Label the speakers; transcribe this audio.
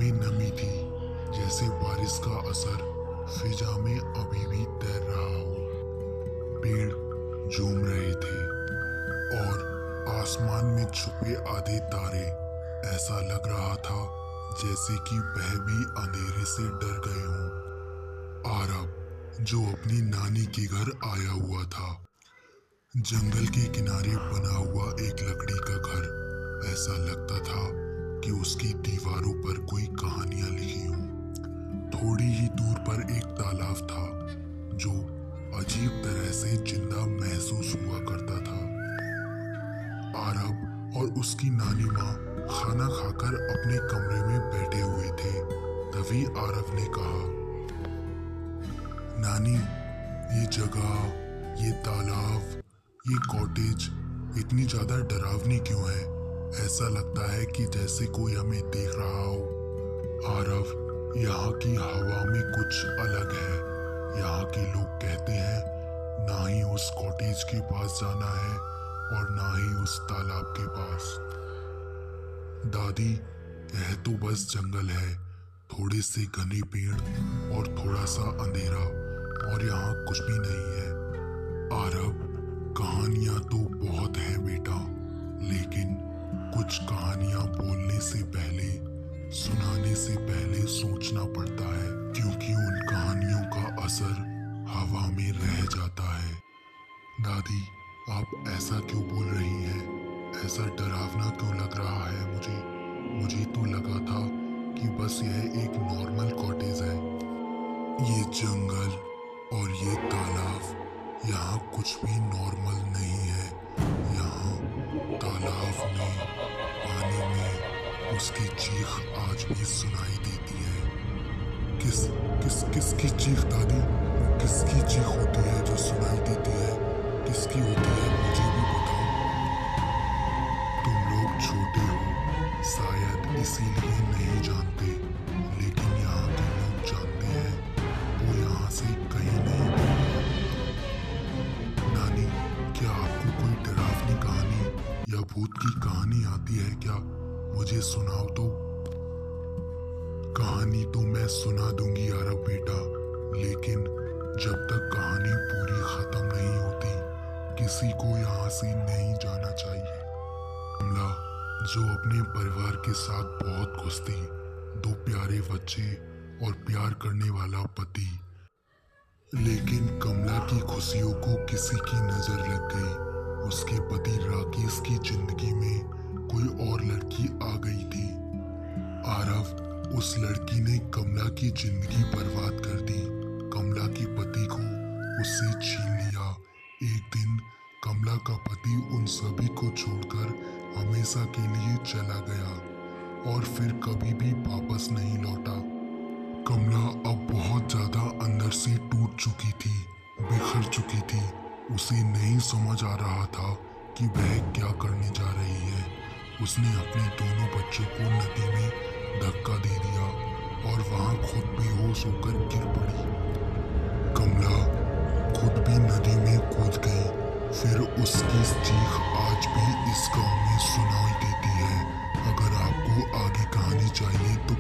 Speaker 1: में नमी थी, जैसे बारिश का असर फिजा में अभी भी तैर रहा हो। पेड़ झूम रहे थे और आसमान में छुपे आधे तारे ऐसा लग रहा था जैसे कि वह भी अंधेरे से डर गए हों। आरब, जो अपनी नानी के घर आया हुआ था, जंगल के किनारे बना हुआ एक लकड़ी का घर, ऐसा लगता था कि उसकी दीवारों पर कोई कहानियां लिखी हों। थोड़ी ही दूर पर एक तालाब था जो अजीब तरह से जिंदा महसूस हुआ करता था। आरब और उसकी नानी माँ खाना खाकर अपने कमरे में बैठे हुए थे। तभी आरब ने कहा, नानी, ये जगह, ये तालाब, ये कॉटेज इतनी ज्यादा डरावनी क्यों है? ऐसा लगता है कि जैसे कोई हमें देख रहा हो। आरव, यहाँ की हवा में कुछ अलग है। यहाँ के लोग कहते हैं ना ही उस कॉटेज के पास जाना है और ना ही उस तालाब के पास। दादी, यह तो बस जंगल है, थोड़े से घने पेड़ और थोड़ा सा अंधेरा, और यहाँ कुछ भी नहीं है। आरब, कहानियां तो बहुत हैं बेटा, लेकिन कुछ कहानियां बोलने से पहले, सुनाने से पहले सोचना पड़ता है, क्योंकि उन कहानियों का असर हवा में रह जाता है। दादी, आप ऐसा क्यों बोल रही हैं? ऐसा डरावना क्यों लग रहा है मुझे तो लगा था कि बस यह एक नॉर्मल कॉटेज है। ये जंगल और ये तालाब, यहाँ कुछ भी नॉर्मल नहीं है। यहाँ तालाब में, पानी में उसकी चीख आज भी सुनाई देती है। किसकी चीख दादी? किसकी चीख होती है जो सुनाई देती है? किसकी होती है, मुझे भी बताओ। तुम लोग छोटे हो, शायद इसीलिए नहीं जानते, लेकिन यहाँ के लोग जानते हैं। वो यहाँ से कहीं नहीं भागेंगे। नानी, क्या आपको कोई डरावनी कहानी या भूत की कहानी आती है क्या? मुझे सुनाओ तो। कहानी तो मैं सुना दूंगी आरब बेटा, लेकिन जब तक कहानी पूरी खत्म नहीं होती, किसी को यहाँ से नहीं जाना चाहिए। कमला, जो अपने परिवार के साथ बहुत खुश थी, 2 प्यारे बच्चे और प्यार करने वाला पति, लेकिन कमला की खुशियों को किसी की नजर लग गई। उसके पति राकेश की जिंदगी में कोई और लड़की आ गई थी। आरव, उस लड़की ने कमला की जिंदगी बर्बाद कर दी। कमला के पति को उससे छीन लिया। एक दिन कमला का पति उन सभी को छोड़कर हमेशा के लिए चला गया और फिर कभी भी वापस नहीं लौटा। कमला अब बहुत ज्यादा अंदर से टूट चुकी थी, बिखर चुकी थी। उसे नहीं समझ आ रहा था कि वह क्या करने जा रही है। उसने अपने दोनों बच्चों को नदी में धक्का दे दिया और वहां खुद बेहोश होकर गिर पड़ी। कमला खुद भी नदी में कूद गई। फिर उसकी चीख आज भी इस गांव में सुनाई देती है। अगर आपको आगे कहानी चाहिए तो